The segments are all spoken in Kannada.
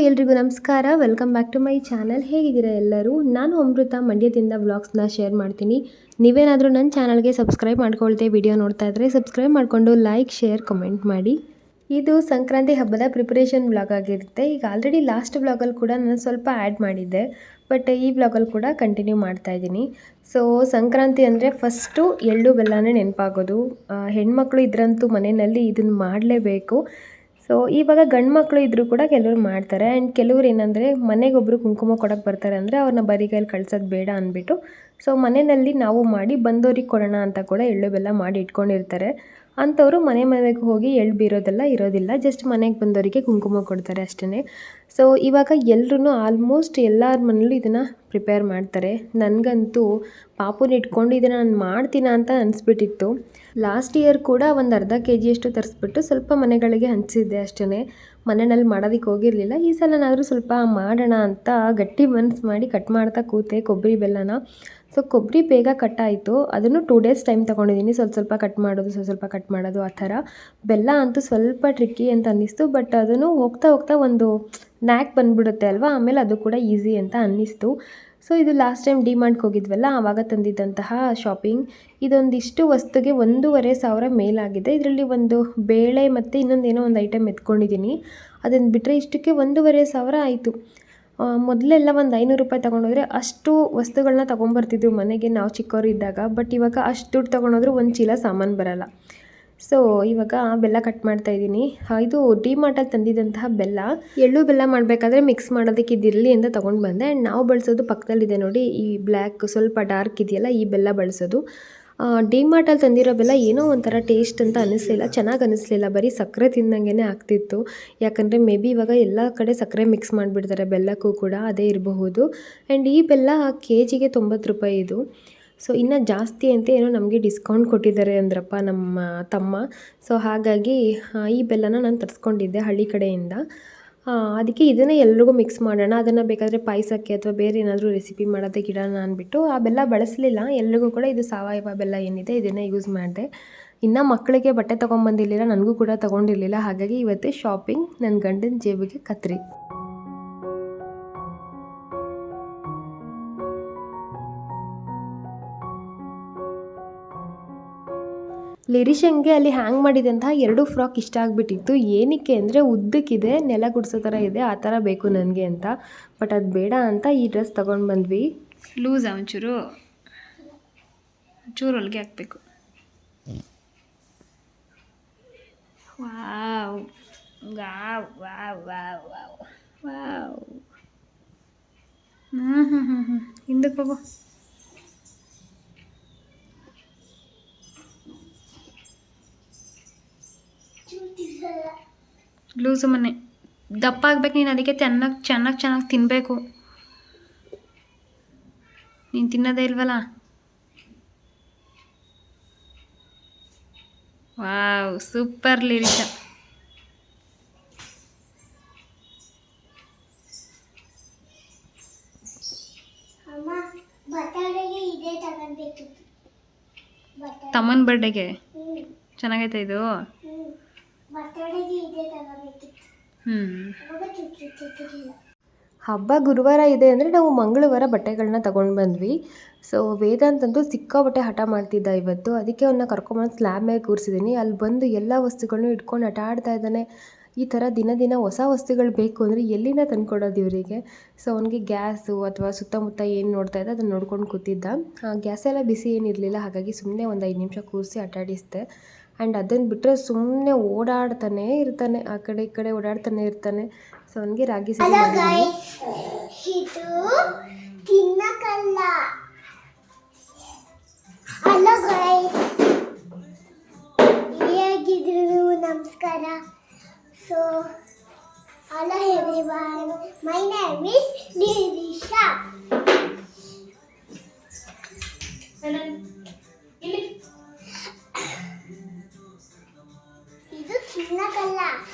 ಎಲ್ರಿಗೂ ನಮಸ್ಕಾರ. Welcome back to my channel. ಹೇಗಿದ್ದೀರಾ ಎಲ್ಲರೂ? ನಾನು ಅಮೃತ ಮಂಡ್ಯದಿಂದ ವ್ಲಾಗ್ಸ್ನ ಶೇರ್ ಮಾಡ್ತೀನಿ. ನೀವೇನಾದರೂ ನನ್ನ ಚಾನಲ್ಗೆ ಸಬ್ಸ್ಕ್ರೈಬ್ ಮಾಡ್ಕೊಳ್ತೆ ವಿಡಿಯೋ ನೋಡ್ತಾ ಇದ್ದರೆ ಸಬ್ಸ್ಕ್ರೈಬ್ ಮಾಡಿಕೊಂಡು ಲೈಕ್, ಶೇರ್, ಕಮೆಂಟ್ ಮಾಡಿ. ಇದು ಸಂಕ್ರಾಂತಿ ಹಬ್ಬದ ಪ್ರಿಪರೇಷನ್ ವ್ಲಾಗ್ ಆಗಿರುತ್ತೆ. ಈಗ ಆಲ್ರೆಡಿ ಲಾಸ್ಟ್ ವ್ಲಾಗಲ್ಲಿ ಕೂಡ ನಾನು ಸ್ವಲ್ಪ ಆ್ಯಡ್ ಮಾಡಿದ್ದೆ, ಬಟ್ ಈ ವ್ಲಾಗಲ್ಲಿ ಕೂಡ ಕಂಟಿನ್ಯೂ ಮಾಡ್ತಾ ಇದ್ದೀನಿ. ಸೊ ಸಂಕ್ರಾಂತಿ ಅಂದರೆ ಫಸ್ಟು ಎಳ್ಳು ಬೆಲ್ಲನೇ ನೆನಪಾಗೋದು. ಹೆಣ್ಮಕ್ಳು ಇದ್ರಂತೂ ಮನೆಯಲ್ಲಿ ಇದನ್ನು ಮಾಡಲೇಬೇಕು. ಸೊ ಇವಾಗ ಗಂಡು ಮಕ್ಕಳು ಇದ್ದರೂ ಕೂಡ ಕೆಲವರು ಮಾಡ್ತಾರೆ. ಆ್ಯಂಡ್ ಕೆಲವ್ರು ಏನಂದರೆ ಮನೆಗೊಬ್ಬರು ಕುಂಕುಮ ಕೊಡೋಕ್ಕೆ ಬರ್ತಾರೆ ಅಂದರೆ ಅವ್ರನ್ನ ಬರೀ ಕೈಯಲ್ಲಿ ಕಳ್ಸೋದು ಬೇಡ ಅಂದ್ಬಿಟ್ಟು ಸೊ ಮನೆಯಲ್ಲಿ ನಾವು ಮಾಡಿ ಬಂದೋರಿಗೆ ಕೊಡೋಣ ಅಂತ ಕೂಡ ಎಳ್ಳು ಬೆಲ್ಲ ಮಾಡಿ ಇಟ್ಕೊಂಡಿರ್ತಾರೆ. ಅಂಥವರು ಮನೆಗೆ ಹೋಗಿ ಎಳ್ಳು ಬೀರೋದೆಲ್ಲ ಇರೋದಿಲ್ಲ, ಜಸ್ಟ್ ಮನೆಗೆ ಬಂದವರಿಗೆ ಕುಂಕುಮ ಕೊಡ್ತಾರೆ ಅಷ್ಟೇ. ಸೊ ಇವಾಗ ಎಲ್ಲರೂ ಆಲ್ಮೋಸ್ಟ್ ಎಲ್ಲರ ಮನೇಲೂ ಇದನ್ನು ಪ್ರಿಪೇರ್ ಮಾಡ್ತಾರೆ. ನನಗಂತೂ ಪಾಪುನ ಇಟ್ಕೊಂಡು ಇದನ್ನು ನಾನು ಮಾಡ್ತೀನ ಅಂತ ಅನಿಸ್ಬಿಟ್ಟಿತ್ತು. ಲಾಸ್ಟ್ ಇಯರ್ ಕೂಡ ಒಂದು ಅರ್ಧ KGಯಷ್ಟು ತರಿಸ್ಬಿಟ್ಟು ಸ್ವಲ್ಪ ಮನೆಗಳಿಗೆ ಹಂಚಿಸಿದ್ದೆ ಅಷ್ಟೇ. ಮನೆಯಲ್ಲಿ ಮಾಡೋದಕ್ಕೆ ಹೋಗಿರಲಿಲ್ಲ. ಈ ಸಲನಾದರೂ ಸ್ವಲ್ಪ ಮಾಡೋಣ ಅಂತ ಗಟ್ಟಿ ಮನಸ್ಸು ಮಾಡಿ ಕಟ್ ಮಾಡ್ತಾ ಕೂತೆ ಕೊಬ್ಬರಿ ಬೆಲ್ಲನ. ಸೊ ಕೊಬ್ಬರಿ ಬೇಗ ಕಟ್ಟಾಯಿತು. ಅದನ್ನು 2 days ಟೈಮ್ ತೊಗೊಂಡಿದ್ದೀನಿ. ಸ್ವಲ್ಪ ಕಟ್ ಮಾಡೋದು, ಸ್ವಲ್ಪ ಕಟ್ ಮಾಡೋದು ಆ ಥರ. ಬೆಲ್ಲ ಅಂತೂ ಸ್ವಲ್ಪ ಟ್ರಿಕ್ಕಿ ಅಂತ ಅನ್ನಿಸ್ತು, ಬಟ್ ಅದನ್ನು ಹೋಗ್ತಾ ಹೋಗ್ತಾ ಒಂದು ನ್ಯಾಕ್ ಬಂದುಬಿಡುತ್ತೆ ಅಲ್ವಾ, ಆಮೇಲೆ ಅದು ಕೂಡ ಈಸಿ ಅಂತ ಅನ್ನಿಸ್ತು. ಸೊ ಇದು ಲಾಸ್ಟ್ ಟೈಮ್ ಡಿಮಾರ್ಟ್ಗೆ ಹೋಗಿದ್ವಲ್ಲ, ಆವಾಗ ತಂದಿದ್ದಂತಹ ಶಾಪಿಂಗ್. ಇದೊಂದಿಷ್ಟು ವಸ್ತುಗೆ 1,500 ಮೇಲಾಗಿದೆ. ಇದರಲ್ಲಿ ಒಂದು ಬೇಳೆ ಮತ್ತು ಇನ್ನೊಂದೇನೋ ಒಂದು ಐಟಮ್ ಎತ್ಕೊಂಡಿದ್ದೀನಿ. ಅದನ್ನು ಬಿಟ್ಟರೆ ಇಷ್ಟಕ್ಕೆ 1,500 ಆಯಿತು. ಮೊದಲೆಲ್ಲ ಒಂದು 500 ರೂಪಾಯಿ ತೊಗೊಂಡೋದ್ರೆ ಅಷ್ಟು ವಸ್ತುಗಳನ್ನ ತೊಗೊಂಬರ್ತಿದ್ವಿ ಮನೆಗೆ ನಾವು ಚಿಕ್ಕವರು ಇದ್ದಾಗ. ಬಟ್ ಇವಾಗ ಅಷ್ಟು ದುಡ್ಡು ತೊಗೊಂಡೋದ್ರೂ ಒಂದು ಚೀಲ ಸಾಮಾನು ಬರೋಲ್ಲ. ಸೊ ಇವಾಗ ಬೆಲ್ಲ ಕಟ್ ಮಾಡ್ತಾಯಿದ್ದೀನಿ. ಇದು ಡಿಮಾರ್ಟಲ್ಲಿ ತಂದಿದ್ದಂತಹ ಬೆಲ್ಲ. ಎಳ್ಳು ಬೆಲ್ಲ ಮಾಡಬೇಕಾದ್ರೆ ಮಿಕ್ಸ್ ಮಾಡೋದಕ್ಕೆ ಇದಿರಲಿ ಅಂತ ತೊಗೊಂಡು ಬಂದೆ. ಆ್ಯಂಡ್ ನಾವು ಬಳಸೋದು ಪಕ್ಕದಲ್ಲಿದೆ ನೋಡಿ, ಈ ಬ್ಲ್ಯಾಕ್ ಸ್ವಲ್ಪ ಡಾರ್ಕ್ ಇದೆಯಲ್ಲ, ಈ ಬೆಲ್ಲ ಬಳಸೋದು. ಡಿಮಾರ್ಟಲ್ಲಿ ತಂದಿರೋ ಬೆಲ್ಲ ಏನೋ ಒಂಥರ ಟೇಸ್ಟ್ ಅಂತ ಅನ್ನಿಸ್ಲಿಲ್ಲ, ಚೆನ್ನಾಗಿ ಅನ್ನಿಸ್ಲಿಲ್ಲ. ಬರೀ ಸಕ್ಕರೆ ತಿಂದಂಗೆ ಆಗ್ತಿತ್ತು. ಯಾಕಂದರೆ ಮೇ ಬಿ ಇವಾಗ ಎಲ್ಲ ಕಡೆ ಸಕ್ಕರೆ ಮಿಕ್ಸ್ ಮಾಡಿಬಿಡ್ತಾರೆ ಬೆಲ್ಲಕ್ಕೂ ಕೂಡ, ಅದೇ ಇರಬಹುದು. ಆ್ಯಂಡ್ ಈ ಬೆಲ್ಲ KGಗೆ 90 ರೂಪಾಯಿ ಇದು. ಸೊ ಇನ್ನೂ ಜಾಸ್ತಿ ಅಂತ ಏನೋ ನಮಗೆ ಡಿಸ್ಕೌಂಟ್ ಕೊಟ್ಟಿದ್ದಾರೆ ಅಂದ್ರಪ್ಪ ನಮ್ಮ ತಮ್ಮ. ಸೊ ಹಾಗಾಗಿ ಈ ಬೆಲ್ಲನ ನಾನು ತರಿಸ್ಕೊಂಡಿದ್ದೆ ಹಳ್ಳಿ ಕಡೆಯಿಂದ. ಅದಕ್ಕೆ ಇದನ್ನೇ ಎಲ್ರಿಗೂ ಮಿಕ್ಸ್ ಮಾಡೋಣ, ಅದನ್ನು ಬೇಕಾದರೆ ಪಾಯಸಕ್ಕೆ ಅಥವಾ ಬೇರೆ ಏನಾದರೂ ರೆಸಿಪಿ ಮಾಡೋದಕ್ಕೆ ಇಡೋಣ ಅಂದ್ಬಿಟ್ಟು ಆ ಬೆಲ್ಲ ಬಳಸಲಿಲ್ಲ. ಎಲ್ರಿಗೂ ಕೂಡ ಇದು ಸಾವಯವ ಬೆಲ್ಲ ಏನಿದೆ ಇದನ್ನೇ ಯೂಸ್ ಮಾಡಿದೆ. ಇನ್ನು ಮಕ್ಕಳಿಗೆ ಬಟ್ಟೆ ತೊಗೊಂಬಂದಿರಲಿಲ್ಲ, ನನಗೂ ಕೂಡ ತೊಗೊಂಡಿರಲಿಲ್ಲ. ಹಾಗಾಗಿ ಇವತ್ತೇ ಶಾಪಿಂಗ್. ನನ್ನ ಗಂಡನ ಜೇಬಿಗೆ ಕತ್ರಿ. ಲಿರಿಶಂಗೆ ಅಲ್ಲಿ ಹ್ಯಾಂಗ್ ಮಾಡಿದಂತಹ 2 ಫ್ರಾಕ್ ಇಷ್ಟ ಆಗಿಬಿಟ್ಟಿತ್ತು. ಏನಕ್ಕೆ ಅಂದರೆ ಉದ್ದಕ್ಕಿದೆ, ನೆಲ ಗುಡಿಸೋ ಥರ ಇದೆ, ಆ ಥರ ಬೇಕು ನನಗೆ ಅಂತ. ಬಟ್ ಅದು ಬೇಡ ಅಂತ ಈ ಡ್ರೆಸ್ ತೊಗೊಂಡು ಬಂದ್ವಿ. ಲೂಸಾ ಒಂಚೂರು ಹೊಲಿಗೆ ಹಾಕಬೇಕು. Wow wow wow wow wow wow. ಹಿಂದಕ್ಕೆ ಹೋಗು. ಲೂಸು ಮನೆ ದಪ್ಪ ಆಗ್ಬೇಕು ನೀನು, ಅದಕ್ಕೆ ಚೆನ್ನಾಗಿ ತಿನ್ನಬೇಕು. ನೀನು ತಿನ್ನೋದೇ ಇಲ್ವಲ್ಲ. Wow super Lirisha. ತಮ್ಮನ ಬರ್ಡೇಗೆ ಚೆನ್ನಾಗೈತೆ ಇದು. ಹಬ್ಬ ಗುರುವಾರ ಇದೆ ಅಂದರೆ ನಾವು ಮಂಗಳವಾರ ಬಟ್ಟೆಗಳನ್ನ ತೊಗೊಂಡು ಬಂದ್ವಿ. ಸೊ ವೇದಾಂತಂತೂ ಸಿಕ್ಕಾಬಟ್ಟೆ ಹಠ ಮಾಡ್ತಿದ್ದ ಇವತ್ತು. ಅದಕ್ಕೆ ಅವನ್ನ ಕರ್ಕೊಂಬಂದು ಸ್ಲ್ಯಾಬ್ ಮೇಲೆ ಕೂರಿಸಿದ್ದೀನಿ. ಅಲ್ಲಿ ಬಂದು ಎಲ್ಲ ವಸ್ತುಗಳನ್ನೂ ಇಟ್ಕೊಂಡು ಆಟ ಆಡ್ತಾ ಇದ್ದಾನೆ. ಈ ಥರ ದಿನ ಹೊಸ ವಸ್ತುಗಳು ಬೇಕು ಅಂದರೆ ಎಲ್ಲಿಂದ ತಂದುಕೊಡೋದು ಇವರಿಗೆ. ಸೊ ಅವನಿಗೆ ಗ್ಯಾಸು ಅಥವಾ ಸುತ್ತಮುತ್ತ ಏನು ನೋಡ್ತಾ ಇದ್ದ ಅದನ್ನು ನೋಡ್ಕೊಂಡು ಕೂತಿದ್ದ. ಗ್ಯಾಸ್ ಎಲ್ಲ ಬಿಸಿ ಏನಿರಲಿಲ್ಲ, ಹಾಗಾಗಿ ಸುಮ್ಮನೆ ಒಂದು 5 ನಿಮಿಷ ಕೂರಿಸಿ ಆಟ ಆಡಿಸಿದೆ. ಆ್ಯಂಡ್ ಅದನ್ನು ಬಿಟ್ಟರೆ ಸುಮ್ಮನೆ ಓಡಾಡ್ತಾನೇ ಇರ್ತಾನೆ, ಆ ಕಡೆ ಈ ಕಡೆ ಓಡಾಡ್ತಾನೆ ಇರ್ತಾನೆ. ಸೊ ಅವನಿಗೆ ರಾಗಿ ಇದು ತಿನ್ನಕಲ್ಲ. ಹಲೋ ಗೈಸ್, ಹೇಗಿದ್ರು ನಮಸ್ಕಾರ. So hello everyone, my name is Lirisha. ಇದು ತಿನ್ನಕಲ್ಲ,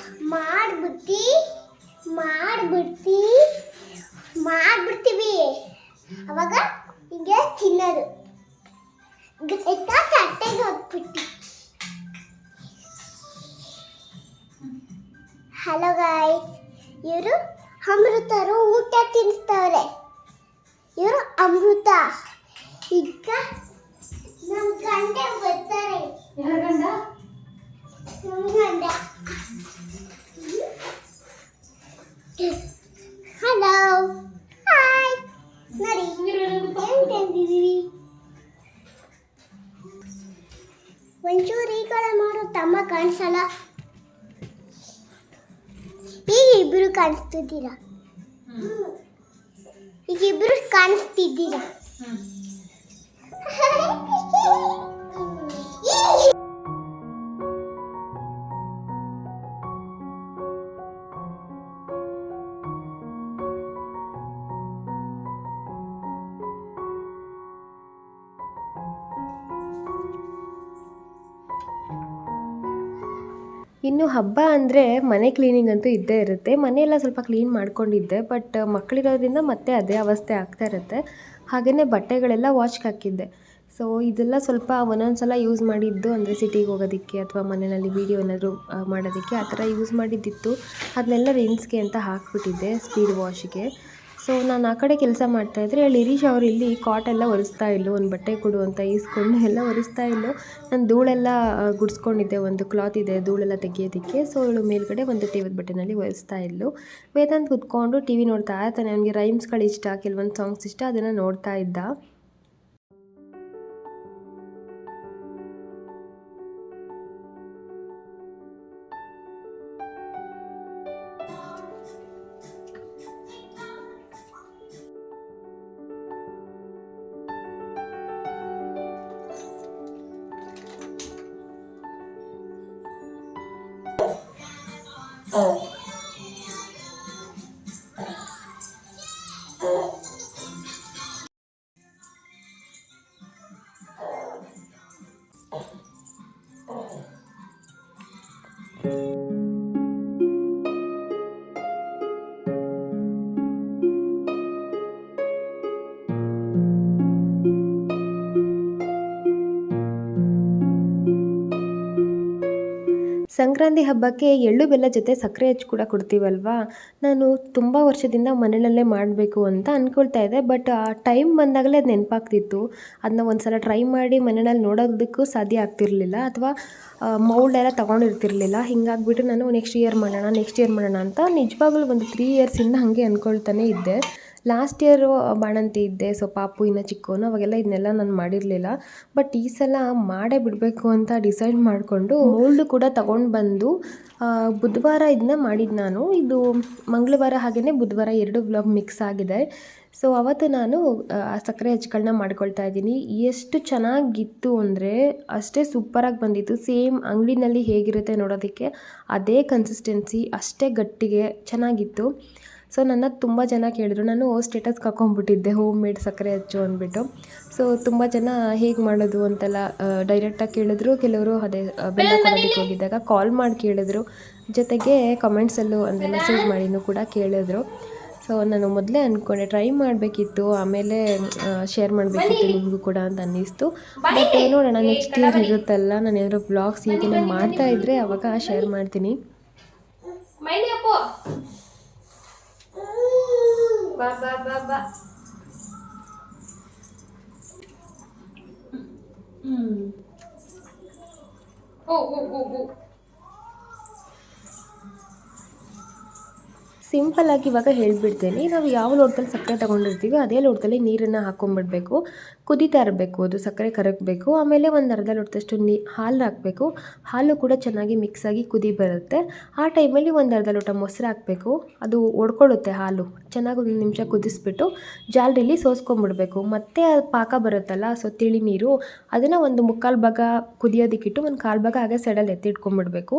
ಮಾಡ್ಬಿಡ್ತೀವಿ ಅವಾಗ ಹಿಂಗೆ ತಿನ್ನೋದು. ತಟ್ಟೆಗೆ ಹೊತ್ಬಿಟ್ಟು. ಹಲೋ ಗಾಯ್ಸ್, ಇವರು ಅಮೃತರು ಊಟ ತಿನ್ನಿಸ್ತವ್ರೆ. ಇವರು ಅಮೃತ. ಈಗ ನಮ್ಮ ಗಂಡ ಬರ್ತಾರೆ. ಯಾರ ಗಂಡ? ನಮ್ಮ ಗಂಡ. Hello, hi. ನೋಡಿ ಏನು ತಂದಿದ್ದೀವಿ. ಒಂಚೂರು ಈ ಕಡೆ ಮಾಡು, ತಮ್ಮ ಕಾಣಿಸಲ್ಲ. ಈಗ ಇಬ್ರು ಕಾಣಿಸ್ತಿದ್ದೀರಾ. ಈಗ ಇಬ್ರು ಕಾಣಿಸ್ತಿದ್ದೀರಾ. ಇನ್ನು ಹಬ್ಬ ಅಂದರೆ ಮನೆ ಕ್ಲೀನಿಂಗ್ ಅಂತೂ ಇದ್ದೇ ಇರುತ್ತೆ. ಮನೆಯೆಲ್ಲ ಸ್ವಲ್ಪ ಕ್ಲೀನ್ ಮಾಡ್ಕೊಂಡಿದ್ದೆ, ಬಟ್ ಮಕ್ಕಳಿರೋದ್ರಿಂದ ಮತ್ತೆ ಅದೇ ಅವಸ್ಥೆ ಆಗ್ತಾ ಇರುತ್ತೆ. ಹಾಗೆಯೇ ಬಟ್ಟೆಗಳೆಲ್ಲ ವಾಶ್ಗೆ ಹಾಕಿದ್ದೆ. ಸೊ ಇದೆಲ್ಲ ಸ್ವಲ್ಪ ಒಂದೊಂದು ಸಲ ಯೂಸ್ ಮಾಡಿದ್ದು, ಅಂದರೆ ಸಿಟಿಗೆ ಹೋಗೋದಕ್ಕೆ ಅಥವಾ ಮನೆಯಲ್ಲಿ ವೀಡಿಯೋ ಏನಾದರೂ ಮಾಡೋದಕ್ಕೆ ಆ ಥರ ಯೂಸ್ ಮಾಡಿದ್ದಿತ್ತು. ಅದನ್ನೆಲ್ಲ ರಿನ್ಸ್ಗೆ ಅಂತ ಹಾಕ್ಬಿಟ್ಟಿದ್ದೆ ಸ್ಪೀಡ್ ವಾಶ್ಗೆ. ಸೊ ನಾನು ಆ ಕಡೆ ಕೆಲಸ ಮಾಡ್ತಾಯಿದ್ರೆ ಲಿರೀಶ್ ಅವರು ಇಲ್ಲಿ ಕಾಟ್ ಎಲ್ಲ ಒರೆಸ್ತಾ ಇಲ್ಲು, ಒಂದು ಬಟ್ಟೆ ಕೊಡು ಅಂತ ಈಸ್ಕೊಂಡು ಎಲ್ಲ ಒರೆಸ್ತಾ ಇಲ್ಲು. ನಾನು ಧೂಳೆಲ್ಲ ಗುಡಿಸ್ಕೊಂಡಿದ್ದೆ, ಒಂದು ಕ್ಲಾತ್ ಇದೆ ಧೂಳೆಲ್ಲ ತೆಗಿಯೋದಕ್ಕೆ. ಸೊ ಇವಳು ಮೇಲ್ಗಡೆ ಒಂದು ತೇವದ ಬಟ್ಟೆನಲ್ಲಿ ಒರೆಸ್ತಾ ಇಲ್ಲು. ವೇದಾಂತ್ ಕೂತ್ಕೊಂಡು ಟಿ ವಿ ನೋಡ್ತಾ ಇರ್ತಾನೆ. ಅವನಿಗೆ ರೈಮ್ಸ್ಗಳು ಇಷ್ಟ, ಕೆಲವೊಂದು ಸಾಂಗ್ಸ್ ಇಷ್ಟ, ಅದನ್ನು ನೋಡ್ತಾ ಇದ್ದ. ಸಂಕ್ರಾಂತಿ ಹಬ್ಬಕ್ಕೆ ಎಳ್ಳು ಬೆಲ್ಲ ಜೊತೆ ಸಕ್ಕರೆ ಹಚ್ಚಿ ಕೂಡ ಕೊಡ್ತೀವಲ್ವಾ. ನಾನು ತುಂಬ ವರ್ಷದಿಂದ ಮನೆಯಲ್ಲೇ ಮಾಡಬೇಕು ಅಂತ ಅಂದ್ಕೊಳ್ತಾ ಇದ್ದೆ, ಬಟ್ ಆ ಟೈಮ್ ಬಂದಾಗಲೇ ಅದು ನೆನಪಾಗ್ತಿತ್ತು. ಅದನ್ನ ಒಂದು ಸಲ ಟ್ರೈ ಮಾಡಿ ಮನೆಯಲ್ಲಿ ನೋಡೋದಕ್ಕೂ ಸಾಧ್ಯ ಆಗ್ತಿರಲಿಲ್ಲ, ಅಥವಾ ಮೌಲ್ಡ್ ಎಲ್ಲ ತೊಗೊಂಡಿರ್ತಿರ್ಲಿಲ್ಲ. ಹಿಂಗಾಗ್ಬಿಟ್ಟು ನಾನು ನೆಕ್ಸ್ಟ್ ಇಯರ್ ಮಾಡೋಣ ಅಂತ ನಿಜವಾಗ್ಲೂ ಒಂದು 3 ಇಯರ್ಸಿಂದ ಹಾಗೆ ಅಂದ್ಕೊಳ್ತಾನೆ ಇದ್ದೆ. ಲಾಸ್ಟ್ ಇಯರು ಬಾಣಂತಿ ಇದ್ದೆ, ಸೊ ಪಾಪು ಇನ್ನೂ ಚಿಕ್ಕವನು, ಅವಾಗೆಲ್ಲ ಇದನ್ನೆಲ್ಲ ನಾನು ಮಾಡಿರಲಿಲ್ಲ. ಬಟ್ ಈ ಸಲ ಮಾಡೇ ಬಿಡಬೇಕು ಅಂತ ಡಿಸೈಡ್ ಮಾಡಿಕೊಂಡು ಮೌಲ್ಡು ಕೂಡ ತಗೊಂಡು ಬಂದು ಬುಧವಾರ ಇದನ್ನ ಮಾಡಿದ್ದು ನಾನು. ಇದು ಮಂಗಳವಾರ ಹಾಗೆಯೇ ಬುಧವಾರ 2 ವ್ಲಾಗ್ ಮಿಕ್ಸ್ ಆಗಿದೆ. ಸೊ ಅವತ್ತು ನಾನು ಸಕ್ಕರೆ ಹಚ್ಗಳನ್ನ ಮಾಡ್ಕೊಳ್ತಾ ಇದ್ದೀನಿ. ಎಷ್ಟು ಚೆನ್ನಾಗಿತ್ತು ಅಂದರೆ ಅಷ್ಟೇ ಸೂಪರಾಗಿ ಬಂದಿತ್ತು. ಸೇಮ್ ಅಂಗಡಿನಲ್ಲಿ ಹೇಗಿರುತ್ತೆ ನೋಡೋದಕ್ಕೆ ಅದೇ ಕನ್ಸಿಸ್ಟೆನ್ಸಿ, ಅಷ್ಟೇ ಗಟ್ಟಿಗೆ ಚೆನ್ನಾಗಿತ್ತು. ಸೊ ನನ್ನ ತುಂಬ ಜನ ಕೇಳಿದ್ರು, ನಾನು ಸ್ಟೇಟಸ್ಗೆ ಹಾಕೊಂಡ್ಬಿಟ್ಟಿದ್ದೆ ಹೋಮ್ ಮೇಡ್ ಸಕ್ಕರೆ ಹಚ್ಚು ಅಂದ್ಬಿಟ್ಟು. ಸೊ ತುಂಬ ಜನ ಹೇಗೆ ಮಾಡೋದು ಅಂತೆಲ್ಲ ಡೈರೆಕ್ಟಾಗಿ ಕೇಳಿದ್ರು. ಕೆಲವರು ಅದೇ ಬೆಲ್ಲ ಕೊಡೋದಕ್ಕೆ ಹೋಗಿದ್ದಾಗ ಕಾಲ್ ಮಾಡಿ ಕೇಳಿದ್ರು, ಜೊತೆಗೆ ಕಮೆಂಟ್ಸಲ್ಲೂ ಅಂದರೆ ಮೆಸೇಜ್ ಮಾಡಿನೂ ಕೂಡ ಕೇಳಿದ್ರು. ಸೊ ನಾನು ಮೊದಲೇ ಅಂದ್ಕೊಂಡೆ ಟ್ರೈ ಮಾಡಬೇಕಿತ್ತು, ಆಮೇಲೆ ಶೇರ್ ಮಾಡಬೇಕಿತ್ತು ನಿಮಗೂ ಕೂಡ ಅಂತ ಅನ್ನಿಸ್ತು. ಬಟ್ ನೋಡೋಣ, ನೆಕ್ಸ್ಟ್ ಇಯರ್ ಇರುತ್ತಲ್ಲ, ನಾನು ಏನಾದರೂ ಬ್ಲಾಗ್ಸ್ ಹೀಗೆ ಮಾಡ್ತಾ ಇದ್ದರೆ ಅವಾಗ ಶೇರ್ ಮಾಡ್ತೀನಿ. ಬಾ ಬಾ ಬಾ ಬಾ. ಓ. ಸಿಂಪಲ್ಲಾಗಿ ಇವಾಗ ಹೇಳಿಬಿಡ್ತೇನೆ. ನಾವು ಯಾವ ಲೋಟದಲ್ಲಿ ಸಕ್ಕರೆ ತೊಗೊಂಡಿರ್ತೀವಿ ಅದೇ ಲೋಟದಲ್ಲಿ ನೀರನ್ನು ಹಾಕ್ಕೊಂಬಿಡ್ಬೇಕು. ಕುದೀತಾ ಇರಬೇಕು, ಅದು ಸಕ್ಕರೆ ಕರಗಬೇಕು. ಆಮೇಲೆ ಒಂದು ಅರ್ಧ ಲೋಟದಷ್ಟು ಹಾಲು ಹಾಕಬೇಕು. ಹಾಲು ಕೂಡ ಚೆನ್ನಾಗಿ ಮಿಕ್ಸಾಗಿ ಕುದಿ ಬರುತ್ತೆ. ಆ ಟೈಮಲ್ಲಿ ಒಂದು ಅರ್ಧ ಲೋಟ ಮೊಸರು ಹಾಕಬೇಕು. ಅದು ಒಡ್ಕೊಳ್ಳುತ್ತೆ ಹಾಲು. ಚೆನ್ನಾಗಿ 1 ನಿಮಿಷ ಕುದಿಸ್ಬಿಟ್ಟು ಜಾಲರಿಲಿ ಸೋಸ್ಕೊಂಬಿಡ್ಬೇಕು. ಮತ್ತು ಪಾಕ ಬರುತ್ತಲ್ಲ, ಸೊ ತಿಳಿ ನೀರು, ಅದನ್ನು ಒಂದು 3/4 ಭಾಗ ಕುದಿಯೋದಕ್ಕಿಟ್ಟು 1/4 ಭಾಗ ಹಾಗೆ ಸೈಡಲ್ಲಿ ಎತ್ತಿಟ್ಕೊಂಬಿಡ್ಬೇಕು.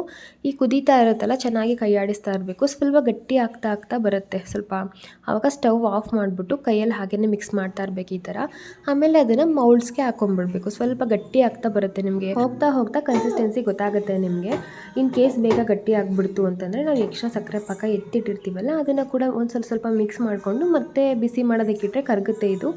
ಈ ಕುದೀತಾ ಇರುತ್ತಲ್ಲ, ಚೆನ್ನಾಗಿ ಕೈ ಆಡಿಸ್ತಾ ಇರಬೇಕು. ಸ್ವಲ್ಪ ಗಟ್ಟಿ ಆಗ್ತಾ ಬರುತ್ತೆ ಸ್ವಲ್ಪ. ಆವಾಗ ಸ್ಟವ್ ಆಫ್ ಮಾಡಿಬಿಟ್ಟು ಕೈಯಲ್ಲಿ ಹಾಗೇ ಮಿಕ್ಸ್ ಮಾಡ್ತಾ ಇರಬೇಕು ಈ ಥರ. ಆಮೇಲೆ ಅದನ್ನು ಮೌಲ್ಡ್ಸ್ಗೆ ಹಾಕೊಂಡ್ಬಿಡ್ಬೇಕು. ಸ್ವಲ್ಪ ಗಟ್ಟಿ ಆಗ್ತಾ ಬರುತ್ತೆ, ನಿಮಗೆ ಹೋಗ್ತಾ ಕನ್ಸಿಸ್ಟೆನ್ಸಿ ಗೊತ್ತಾಗುತ್ತೆ ನಿಮಗೆ. ಇನ್ ಕೇಸ್ ಬೇಗ ಗಟ್ಟಿ ಆಗಿಬಿಡ್ತು ಅಂತಂದರೆ ನಾವು ಎಕ್ಸ್ಟ್ರಾ ಸಕ್ಕರೆ ಪಾಕ ಎತ್ತಿಟ್ಟಿರ್ತೀವಲ್ಲ, ಅದನ್ನು ಕೂಡ ಒಂದು ಸ್ವಲ್ಪ ಮಿಕ್ಸ್ ಮಾಡಿಕೊಂಡು ಮತ್ತೆ ಬಿಸಿ ಮಾಡೋದಕ್ಕಿಟ್ಟರೆ ಕರಗುತ್ತೆ ಇದು.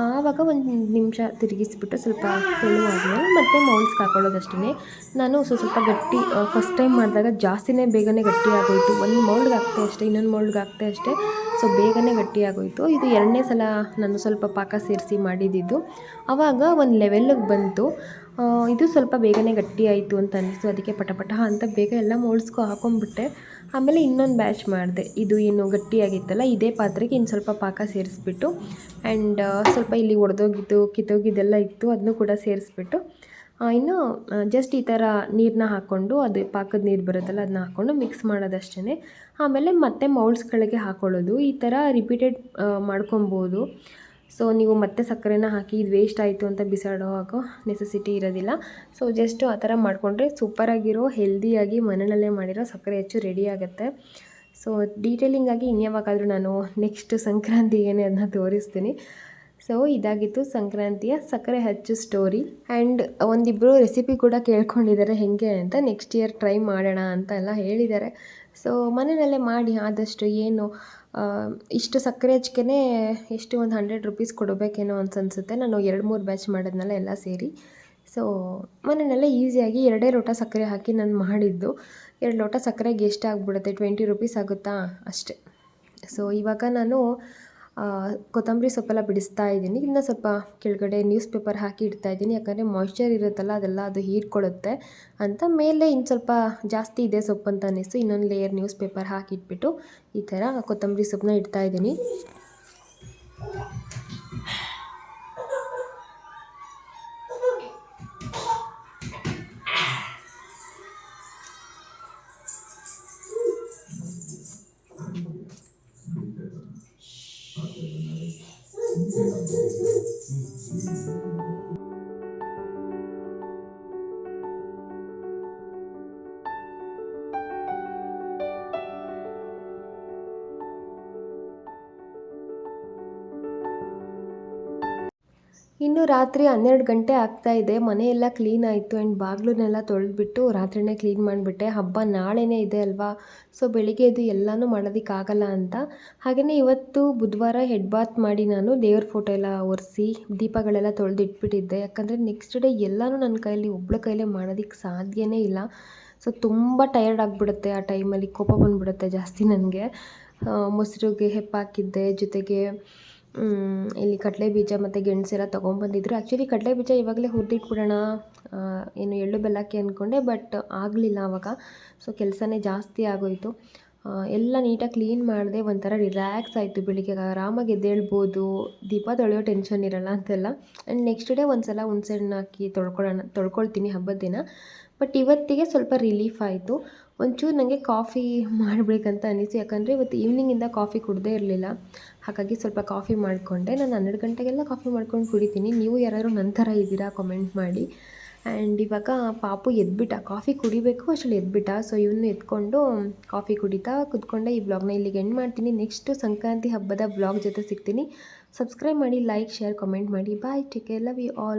ಆವಾಗ ಒಂದು ನಿಮಿಷ ತಿರುಗಿಸ್ಬಿಟ್ಟು ಸ್ವಲ್ಪ ತೆಳುವಾದ್ಮೇಲೆ ಮತ್ತೆ ಮೌಲ್ಡ್ಸ್ಗೆ ಹಾಕೊಳ್ಳೋದಷ್ಟೇ. ನಾನು ಸ್ವಲ್ಪ ಗಟ್ಟಿ ಫಸ್ಟ್ ಟೈಮ್ ಮಾಡಿದಾಗ ಜಾಸ್ತಿನೇ ಬೇಗನೆ ಗಟ್ಟಿ ಆಗೋಯಿತು. ಒಂದು ಮೌಲ್ಡ್ಗೆ ಹಾಕ್ತೆ ಅಷ್ಟೇ, ಇನ್ನೊಂದು ಮೌಲ್ಡ್ಗೆ ಹಾಕ್ತೆ ಅಷ್ಟೇ. ಸೊ ಬೇಗನೆ ಗಟ್ಟಿ ಆಗೋಯಿತು. ಇದು 2ನೇ ಸಲ ನಾನು ಸ್ವಲ್ಪ ಪಾಕ ಸೇರಿಸಿ ಮಾಡಿದ್ದು. ಆವಾಗ ಒಂದು ಲೆವೆಲ್ಲಿಗೆ ಬಂತು. ಇದು ಸ್ವಲ್ಪ ಬೇಗನೆ ಗಟ್ಟಿ ಆಯಿತು ಅಂತ ಅನ್ನಿಸ್ತು. ಅದಕ್ಕೆ ಪಟ ಅಂತ ಬೇಗ ಎಲ್ಲ ಮೌಲ್ಡ್ಸ್ಗೂ ಹಾಕೊಂಡ್ಬಿಟ್ಟೆ. ಆಮೇಲೆ ಇನ್ನೊಂದು ಬ್ಯಾಚ್ ಮಾಡಿದೆ. ಇದು ಏನು ಗಟ್ಟಿಯಾಗಿತ್ತಲ್ಲ, ಇದೇ ಪಾತ್ರೆಗೆ ಇನ್ನು ಸ್ವಲ್ಪ ಪಾಕ ಸೇರಿಸ್ಬಿಟ್ಟು ಆ್ಯಂಡ್ ಸ್ವಲ್ಪ ಇಲ್ಲಿ ಒಡೆದೋಗಿದ್ದು ಕಿತ್ತೋಗಿದ್ದೆಲ್ಲ ಇತ್ತು, ಅದನ್ನು ಕೂಡ ಸೇರಿಸ್ಬಿಟ್ಟು ಇನ್ನು ಜಸ್ಟ್ ಈ ಥರ ನೀರನ್ನ ಹಾಕ್ಕೊಂಡು, ಅದು ಪಾಕದ ನೀರು ಬರುತ್ತಲ್ಲ ಅದನ್ನ ಹಾಕ್ಕೊಂಡು ಮಿಕ್ಸ್ ಮಾಡೋದಷ್ಟೇ. ಆಮೇಲೆ ಮತ್ತೆ ಮೌಲ್ಡ್ಸ್ಗಳಿಗೆ ಹಾಕ್ಕೊಳ್ಳೋದು. ಈ ಥರ ರಿಪೀಟೆಡ್ ಮಾಡ್ಕೊಬೋದು. ಸೊ ನೀವು ಮತ್ತೆ ಸಕ್ಕರೆನ ಹಾಕಿ ಇದು ವೇಸ್ಟ್ ಆಯಿತು ಅಂತ ಬಿಸಾಡೋ ಹಾಕೋ ನೆಸೆಸಿಟಿ ಇರೋದಿಲ್ಲ. ಸೊ ಜಸ್ಟು ಆ ಥರ ಮಾಡಿಕೊಂಡ್ರೆ ಸೂಪರಾಗಿರೋ ಹೆಲ್ದಿಯಾಗಿ ಮನೆಯಲ್ಲೇ ಮಾಡಿರೋ ಸಕ್ಕರೆ ಹೆಚ್ಚು ರೆಡಿ ಆಗುತ್ತೆ. ಸೊ ಡೀಟೇಲಿಂಗಾಗಿ ಇನ್ಯಾವಾಗಾದರೂ ನಾನು ನೆಕ್ಸ್ಟ್ ಸಂಕ್ರಾಂತಿಗೆ ಅದನ್ನ ತೋರಿಸ್ತೀನಿ. ಸೊ ಇದಾಗಿತ್ತು ಸಂಕ್ರಾಂತಿಯ ಸಕ್ಕರೆ ಹಚ್ಚು ಸ್ಟೋರಿ. ಆ್ಯಂಡ್ ಒಂದಿಬ್ಬರು ರೆಸಿಪಿ ಕೂಡ ಕೇಳ್ಕೊಂಡಿದ್ದಾರೆ ಹೇಗೆ ಅಂತ. ನೆಕ್ಸ್ಟ್ ಇಯರ್ ಟ್ರೈ ಮಾಡೋಣ ಅಂತ ಎಲ್ಲ ಹೇಳಿದ್ದಾರೆ. ಸೊ ಮನೆಯಲ್ಲೇ ಮಾಡಿ ಆದಷ್ಟು ಏನು ಇಷ್ಟು ಸಕ್ಕರೆ ಹಚ್ಕೆ ಎಷ್ಟು ಒಂದು 100 ರೂಪೀಸ್ ಕೊಡಬೇಕೇನೋ ಅಂತ ಅನಿಸುತ್ತೆ. ನಾನು 2-3 ಬ್ಯಾಚ್ ಮಾಡಿದ್ನಲ್ಲ ಎಲ್ಲ ಸೇರಿ. ಸೊ ಮನೆಯಲ್ಲೇ ಈಸಿಯಾಗಿ 2 ಲೋಟ ಸಕ್ಕರೆ ಹಾಕಿ ನಾನು ಮಾಡಿದ್ದು. 2 ಲೋಟ ಸಕ್ಕರೆಗೆ ಎಷ್ಟು ಆಗ್ಬಿಡುತ್ತೆ, 20 ರೂಪೀಸ್ ಆಗುತ್ತಾ ಅಷ್ಟೇ. ಸೊ ಇವಾಗ ನಾನು ಕೊತ್ತಂಬರಿ ಸೊಪ್ಪೆಲ್ಲ ಬಿಡಿಸ್ತಾ ಇದ್ದೀನಿ. ಇನ್ನು ಸ್ವಲ್ಪ ಕೆಳಗಡೆ ನ್ಯೂಸ್ ಪೇಪರ್ ಹಾಕಿ ಇಡ್ತಾ ಇದ್ದೀನಿ. ಯಾಕಂದರೆ ಮಾಯ್ಶ್ಚರ್ ಇರುತ್ತಲ್ಲ ಅದೆಲ್ಲ ಅದು ಹೀರ್ಕೊಳ್ಳುತ್ತೆ ಅಂತ. ಮೇಲೆ ಇನ್ನು ಸ್ವಲ್ಪ ಜಾಸ್ತಿ ಇದೆ ಸೊಪ್ಪು ಅಂತ ಅನ್ನಿಸ್ತು. ಇನ್ನೊಂದು ಲೇಯರ್ ನ್ಯೂಸ್ ಪೇಪರ್ ಹಾಕಿಟ್ಬಿಟ್ಟು ಈ ಥರ ಕೊತ್ತಂಬರಿ ಸೊಪ್ಪನ್ನ ಇಡ್ತಾ ಇದ್ದೀನಿ. ಇನ್ನು ರಾತ್ರಿ 12 ಗಂಟೆ ಆಗ್ತಾಯಿದೆ. ಮನೆಯೆಲ್ಲ ಕ್ಲೀನ್ ಆಯಿತು ಆ್ಯಂಡ್ ಬಾಗಿಲನ್ನೆಲ್ಲ ತೊಳೆದ್ಬಿಟ್ಟು ರಾತ್ರಿನೇ ಕ್ಲೀನ್ ಮಾಡಿಬಿಟ್ಟೆ. ಹಬ್ಬ ನಾಳೆನೇ ಇದೆ ಅಲ್ವಾ, ಸೊ ಬೆಳಿಗ್ಗೆ ಎದ್ದು ಎಲ್ಲನೂ ಮಾಡೋದಕ್ಕಾಗಲ್ಲ ಅಂತ. ಹಾಗೆಯೇ ಇವತ್ತು ಬುಧವಾರ ಹೆಡ್ ಬಾತ್ ಮಾಡಿ ನಾನು ದೇವ್ರ ಫೋಟೋ ಎಲ್ಲ ಒರೆಸಿ ದೀಪಗಳೆಲ್ಲ ತೊಳೆದಿಟ್ಬಿಟ್ಟಿದ್ದೆ. ಯಾಕಂದರೆ ನೆಕ್ಸ್ಟ್ ಡೇ ಎಲ್ಲನೂ ನನ್ನ ಕೈಯಲ್ಲಿ ಒಬ್ಬಳ ಕೈಲೇ ಮಾಡೋದಕ್ಕೆ ಸಾಧ್ಯವೇ ಇಲ್ಲ. ಸೊ ತುಂಬ ಟಯರ್ಡ್ ಆಗಿಬಿಡುತ್ತೆ ಆ ಟೈಮಲ್ಲಿ, ಕೋಪ ಬಂದುಬಿಡುತ್ತೆ ಜಾಸ್ತಿ ನನಗೆ. ಮೊಸರಿಗೆ ಹೆಪ್ಪಾಕಿದ್ದೆ, ಜೊತೆಗೆ ಇಲ್ಲಿ ಕಡಲೆ ಬೀಜ ಮತ್ತು ಗೆಣಸೆಲ್ಲ ತೊಗೊಂಬಂದಿದ್ರು. ಆ್ಯಕ್ಚುಲಿ ಕಡಲೆ ಬೀಜ ಇವಾಗಲೇ ಹುರಿದಿಟ್ಬಿಡೋಣ ಏನು ಎಳ್ಳು ಬೆಲ್ಲಕ್ಕೆ ಅಂದ್ಕೊಂಡೆ, ಬಟ್ ಆಗಲಿಲ್ಲ ಆವಾಗ. ಸೊ ಕೆಲಸನೇ ಜಾಸ್ತಿ ಆಗೋಯಿತು. ಎಲ್ಲ ನೀಟಾಗಿ ಕ್ಲೀನ್ ಮಾಡಿದೆ. ಒಂಥರ ರಿಲ್ಯಾಕ್ಸ್ ಆಯಿತು. ಬೆಳಿಗ್ಗೆ ಆರಾಮಾಗಿ ಎದ್ದೇಳ್ಬೋದು, ದೀಪ ತೊಳೆಯೋ ಟೆನ್ಷನ್ ಇರೋಲ್ಲ ಅಂತೆಲ್ಲ. ಆ್ಯಂಡ್ ನೆಕ್ಸ್ಟ್ ಡೇ ಒಂದು ಸಲ ಹುಣ್ಸೆಹಣ್ಣು ಹಾಕಿ ತೊಳ್ಕೊಳ್ತೀನಿ ಹಬ್ಬದ ದಿನ. ಬಟ್ ಇವತ್ತಿಗೆ ಸ್ವಲ್ಪ ರಿಲೀಫ್ ಆಯಿತು. ಒಂಚೂರು ನನಗೆ ಕಾಫಿ ಮಾಡಬೇಕಂತ ಅನ್ನಿಸ್ತು. ಯಾಕಂದರೆ ಇವತ್ತು ಈವ್ನಿಂಗಿಂದ ಕಾಫಿ ಕುಡಿದೇ ಇರಲಿಲ್ಲ. ಹಾಗಾಗಿ ಸ್ವಲ್ಪ ಕಾಫಿ ಮಾಡಿಕೊಂಡೆ. ನಾನು 12 ಗಂಟೆಗೆಲ್ಲ ಕಾಫಿ ಮಾಡ್ಕೊಂಡು ಕುಡಿತೀನಿ. ನೀವು ಯಾರಾದರೂ ನನ್ನ ಥರ ಇದ್ದೀರಾ ಕಮೆಂಟ್ ಮಾಡಿ. ಆ್ಯಂಡ್ ಇವಾಗ ಪಾಪು ಎದ್ಬಿಟ್ಟ, ಕಾಫಿ ಕುಡಿಬೇಕು ಅಷ್ಟರಲ್ಲಿ ಎದ್ಬಿಟ್ಟ. ಸೊ ಇವನು ಎತ್ಕೊಂಡು ಕಾಫಿ ಕುಡಿತಾ ಕುತ್ಕೊಂಡೆ. ಈ ವ್ಲಾಗ್ನ ಇಲ್ಲಿಗೆ ಎಂಡ್ ಮಾಡ್ತೀನಿ. ನೆಕ್ಸ್ಟ್ ಸಂಕ್ರಾಂತಿ ಹಬ್ಬದ ವ್ಲಾಗ್ ಜೊತೆ ಸಿಗ್ತೀನಿ. ಸಬ್ಸ್ಕ್ರೈಬ್ ಮಾಡಿ, ಲೈಕ್, ಶೇರ್, ಕಮೆಂಟ್ ಮಾಡಿ. Bye, take care, love you all.